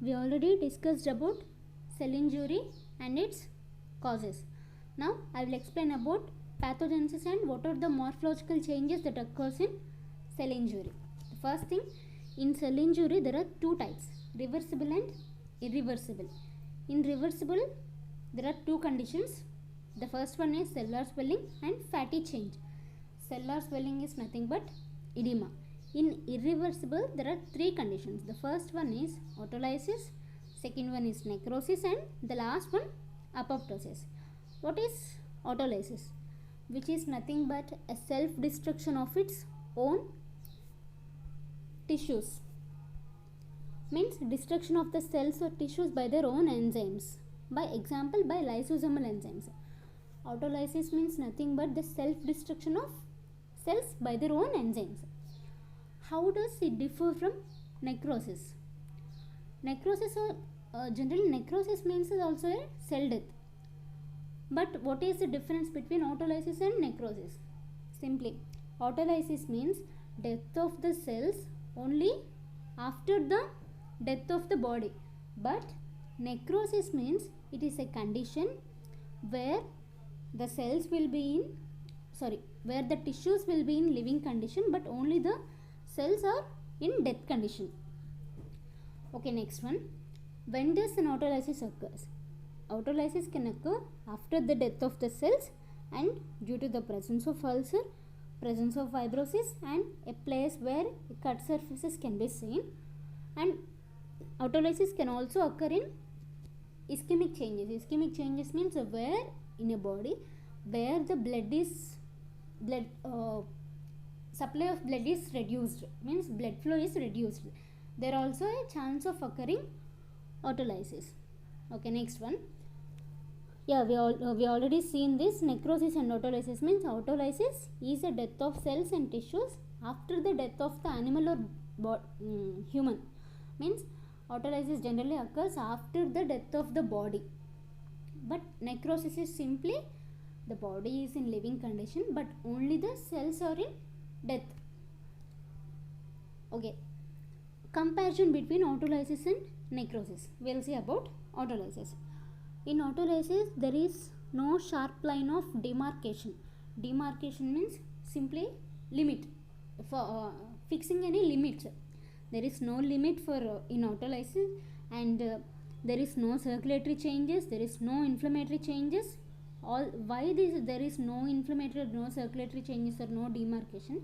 we already discussed about cell injury and its causes. Now I will explain about pathogenesis and what are the morphological changes that occurs in cell injury. The first thing, in cell injury there are two types, reversible and irreversible. In reversible there are two conditions. The first one is cellular swelling and fatty change. Cellular swelling is nothing but edema. In irreversible there are three conditions. The first one is autolysis, second one is necrosis, and the last one apoptosis. What is autolysis? Which is nothing but a self-destruction of its own tissues. Means destruction of the cells or tissues by their own enzymes. By example, by lysosomal enzymes. Autolysis means nothing but the self-destruction of cells by their own enzymes. How does it differ from necrosis? Necrosis generally necrosis means is also a cell death. But what is the difference between autolysis and necrosis? Simply, autolysis means death of the cells only after the death of the body. But necrosis means it is a condition where the cells will be in, where the tissues will be in living condition but only the cells are in death condition. Okay, next one. When does an autolysis occurs? Autolysis can occur after the death of the cells and due to the presence of ulcer, presence of fibrosis, and a place where cut surfaces can be seen. And autolysis can also occur in ischemic changes. Ischemic changes means where in a body where the supply of blood is reduced, means blood flow is reduced. There also a chance of occurring autolysis. Okay, next one. Yeah, we already seen this. Necrosis and autolysis means autolysis is a death of cells and tissues after the death of the animal or human. Means autolysis generally occurs after the death of the body. But necrosis is simply the body is in living condition but only the cells are in death. Okay. Comparison between autolysis and necrosis. We will see about autolysis. In autolysis there is no sharp line of demarcation. Demarcation means simply limit, for fixing any limits. There is no limit for in autolysis, and there is no circulatory changes, there is no inflammatory changes. Why there is no inflammatory, no circulatory changes or no demarcation?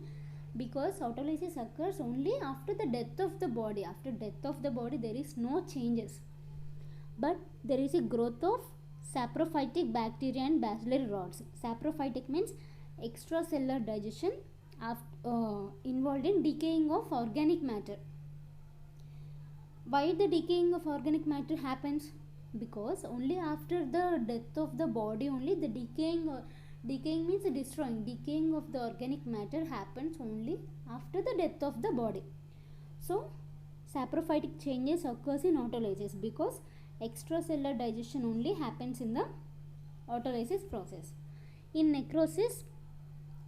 Because autolysis occurs only after the death of the body. After death of the body there is no changes, but there is a growth of saprophytic bacteria and bacillary rods. Saprophytic means extracellular digestion involved in decaying of organic matter. Why the decaying of organic matter happens? Because only after the death of the body only the decaying means destroying. Decaying of the organic matter happens only after the death of the body. So saprophytic changes occurs in autolysis because extracellular digestion only happens in the autolysis process. In necrosis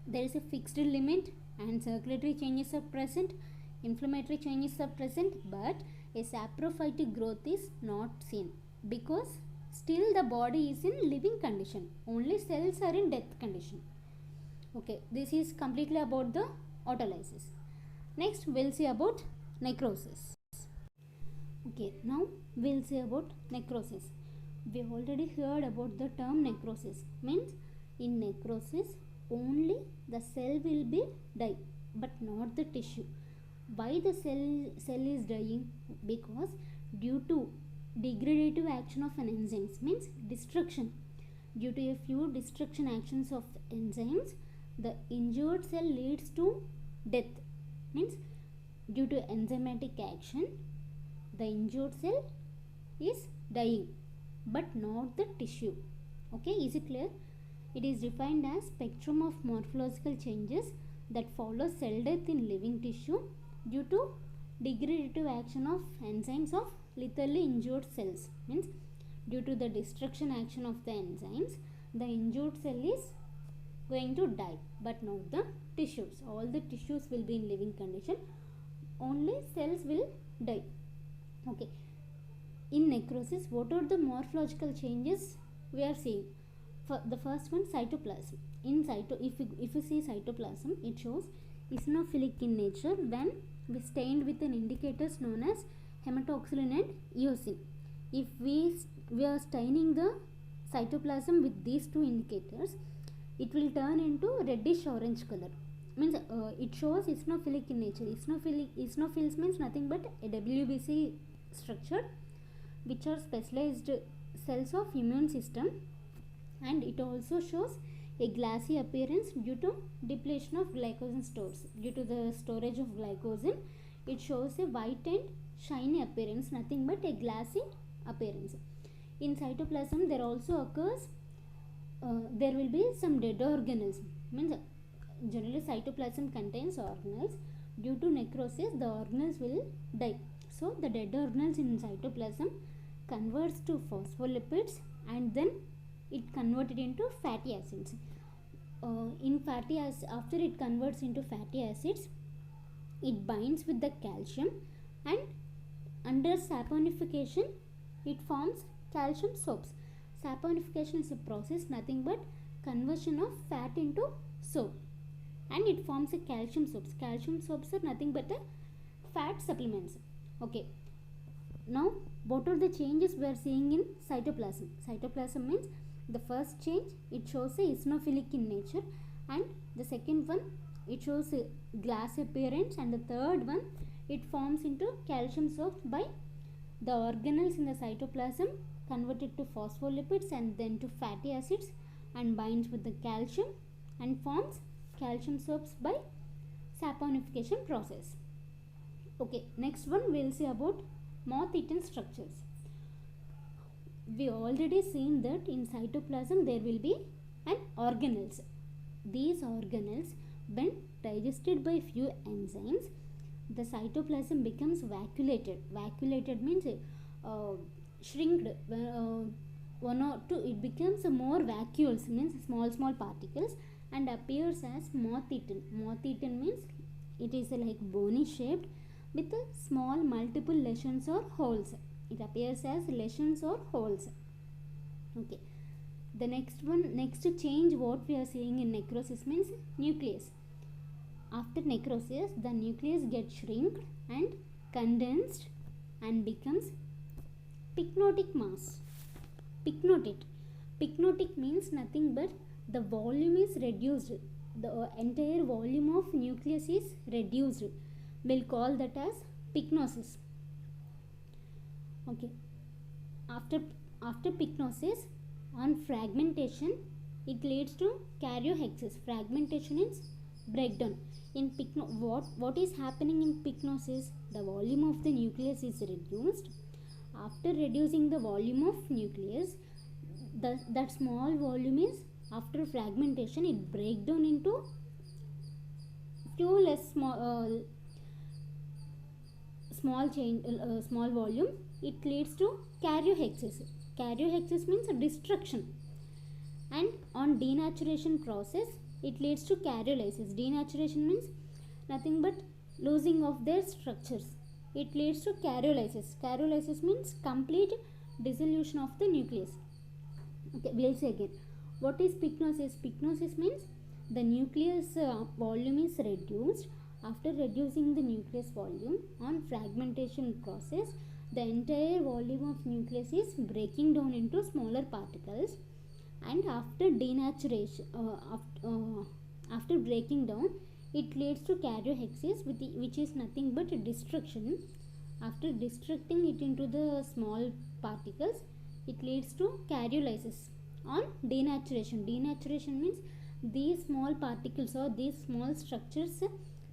there is a fixed limit and circulatory changes are present, inflammatory changes are present, but a saprophytic growth is not seen because still the body is in living condition, only cells are in death condition. Okay, this is completely about the autolysis. Next we will see about necrosis. Okay, now we will see about necrosis. We already heard about the term necrosis. Means in necrosis only the cell will be die but not the tissue. Why the cell is dying? Because due to degradative action of an enzymes, means destruction. Due to a few destruction actions of enzymes, the injured cell leads to death. Means due to enzymatic action, the injured cell is dying but not the tissue. Okay, is it clear? It is defined as spectrum of morphological changes that follow cell death in living tissue due to degradative action of enzymes of lethally injured cells. Means due to the destruction action of the enzymes, the injured cell is going to die but not the tissues. All the tissues will be in living condition, only cells will die. Okay, in necrosis, what are the morphological changes we are seeing? For the first one, cytoplasm. If you see cytoplasm, it shows eosinophilic in nature when we stained with an indicators known as hematoxylin and eosin. If we are staining the cytoplasm with these two indicators, it will turn into reddish orange color. Means it shows eosinophilic in nature. Eosinophils means nothing but a WBC structure, which are specialized cells of immune system, and it also shows a glassy appearance due to depletion of glycogen stores. Due to the storage of glycogen, it shows a white and shiny appearance, nothing but a glassy appearance. In cytoplasm, there also occurs there will be some dead organelles. Means generally cytoplasm contains organelles. Due to necrosis, the organelles will die. So the dead organelles in cytoplasm converts to phospholipids, and then it converted into fatty acids. After it converts into fatty acids, it binds with the calcium, and under saponification it forms calcium soaps. Saponification is a process nothing but conversion of fat into soap, and it forms a calcium soaps. Calcium soaps are nothing but a fat supplements. Okay, now what are the changes we are seeing in cytoplasm? Cytoplasm means the first change, it shows a eosinophilic in nature, and the second one, it shows a glass appearance, and the third one, it forms into calcium soaps by the organelles in the cytoplasm converted to phospholipids and then to fatty acids, and binds with the calcium and forms calcium soaps by saponification process. Okay, next one we will see about moth-eaten structures. We already seen that in cytoplasm there will be an organelles. These organelles, when digested by few enzymes, the cytoplasm becomes vacuolated. Vacuolated means shrinked. One or two, it becomes more vacuoles, means small particles, and appears as moth-eaten. Moth-eaten means it is like bony shaped with small multiple lesions or holes. It appears as lesions or holes. Okay, the next change what we are seeing in necrosis means nucleus. After necrosis, the nucleus gets shrinked and condensed and becomes pycnotic mass. Pycnotic means nothing but the volume is reduced. The entire volume of nucleus is reduced. We'll call that as pycnosis. Okay. After pycnosis, on fragmentation, it leads to karyohexis. Fragmentation is breakdown. In what is happening in pycnosis? The volume of the nucleus is reduced. After reducing the volume of nucleus, that small volume is, after fragmentation, it breaks down into few less small volume. It leads to karyohexis. Karyohexis means destruction, and on denaturation process, it leads to karyolysis. Denaturation means nothing but losing of their structures. It leads to karyolysis. Karyolysis means complete dissolution of the nucleus. Okay, we'll say again. What is pycnosis? Pycnosis means the nucleus volume is reduced. After reducing the nucleus volume, on fragmentation process, the entire volume of nucleus is breaking down into smaller particles, and after denaturation, after breaking down, it leads to karyohexis, which is nothing but destruction. After destructing it into the small particles, it leads to karyolysis. On denaturation, denaturation means these small particles or these small structures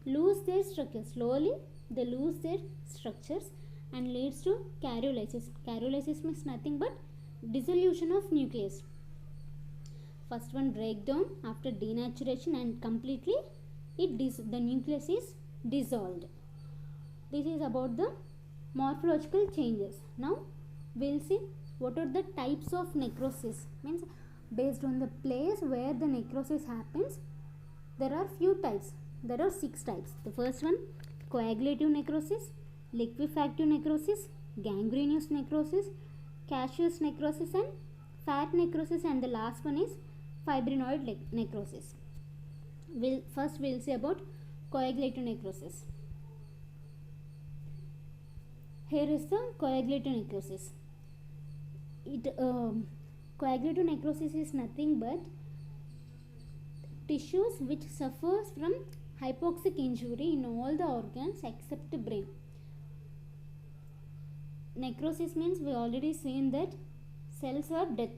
lose their structure. Slowly they lose their structures and leads to karyolysis. Karyolysis means nothing but dissolution of nucleus. First one, breakdown after denaturation, and completely the nucleus is dissolved. This is about the morphological changes. Now we'll see what are the types of necrosis. Means based on the place where the necrosis happens, there are few types. There are 6 types. The first one, coagulative necrosis, liquefactive necrosis, gangrenous necrosis, caseous necrosis and fat necrosis, and the last one is fibrinoid necrosis. First we'll see about coagulative necrosis. Here is the coagulative necrosis. Coagulative necrosis is nothing but tissues which suffers from hypoxic injury in all the organs except the brain. Necrosis means we already seen that cells are dead.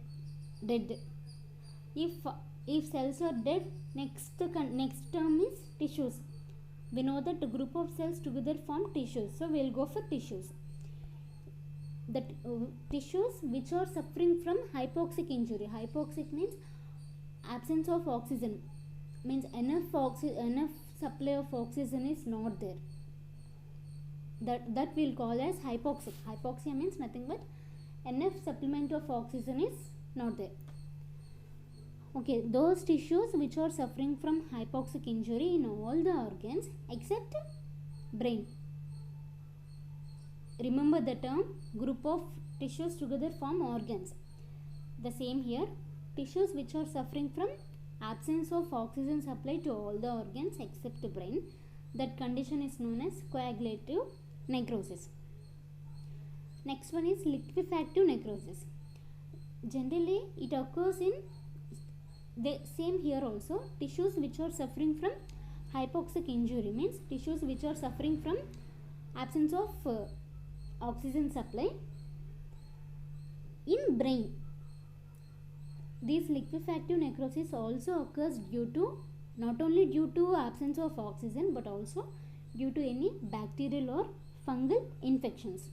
If cells are dead, next term is tissues. We know that a group of cells together form tissues, so we will go for tissues. The tissues which are suffering from hypoxic injury. Hypoxic means absence of oxygen, means enough supply of oxygen is not there. That we'll call as hypoxic. Hypoxia means nothing but enough supplement of oxygen is not there. Okay, those tissues which are suffering from hypoxic injury in all the organs except brain. Remember the term, group of tissues together form organs. The same here, tissues which are suffering from absence of oxygen supply to all the organs except the brain. That condition is known as coagulative necrosis. Next one is liquefactive necrosis. Generally it occurs in the same here also, tissues which are suffering from hypoxic injury, means tissues which are suffering from absence of oxygen supply in brain. This liquefactive necrosis also occurs not only due to absence of oxygen but also due to any bacterial or fungal infections.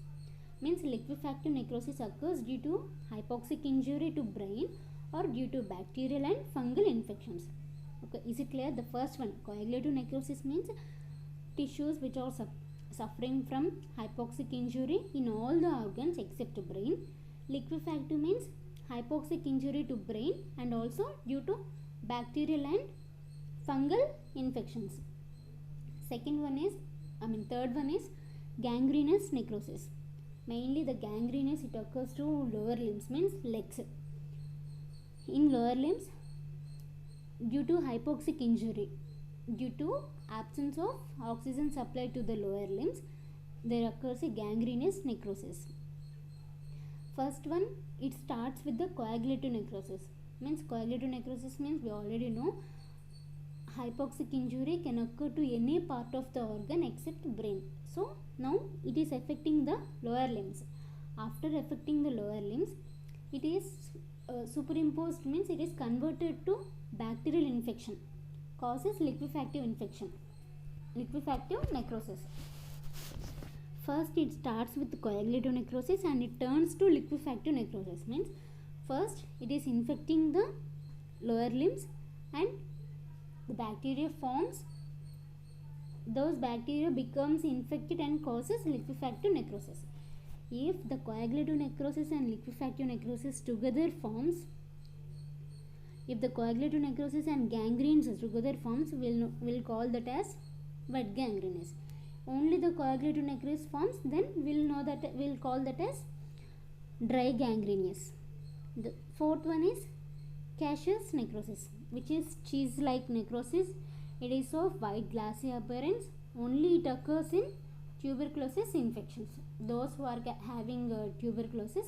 Means liquefactive necrosis occurs due to hypoxic injury to brain or due to bacterial and fungal infections. Okay, is it clear? The first one, coagulative necrosis, means tissues which are suffering from hypoxic injury in all the organs except brain. Liquefactive means hypoxic injury to brain and also due to bacterial and fungal infections. Third one is gangrenous necrosis. Mainly the gangrenous, it occurs to lower limbs, means legs. In lower limbs, due to hypoxic injury, due to absence of oxygen supply to the lower limbs, there occurs a gangrenous necrosis. First one, it starts with the coagulative necrosis. Coagulative necrosis means we already know hypoxic injury can occur to any part of the organ except brain. So now it is affecting the lower limbs. After affecting the lower limbs, it is superimposed, means it is converted to bacterial infection, causes liquefactive necrosis. First it starts with coagulative necrosis and it turns to liquefactive necrosis. Means first it is infecting the lower limbs and the bacteria forms. Those bacteria becomes infected and causes liquefactive necrosis. If the coagulative necrosis and liquefactive necrosis together forms, if the coagulative necrosis and gangrenes together forms, we'll call that as wet gangrenous. Only the coagulative necrosis forms, then we'll call that as dry gangrenous. The fourth one is caseous necrosis, which is cheese-like necrosis. It is of white glassy appearance. Only it occurs in tuberculosis infections. Those who are having tuberculosis,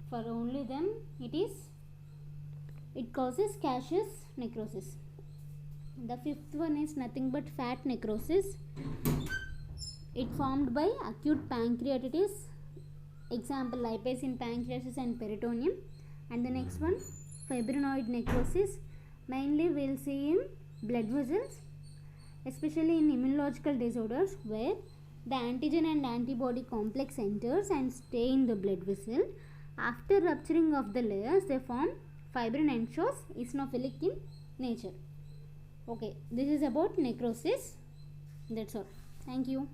for only them it causes caseous necrosis. The fifth one is nothing but fat necrosis. It formed by acute pancreatitis, example lipase in pancreas and peritoneum. And the next one, fibrinoid necrosis, mainly we will see in blood vessels, especially in immunological disorders where the antigen and antibody complex enters and stay in the blood vessel. After rupturing of the layers, they form fibrin and shows eosinophilic in nature. Okay, this is about necrosis. That's all. Thank you.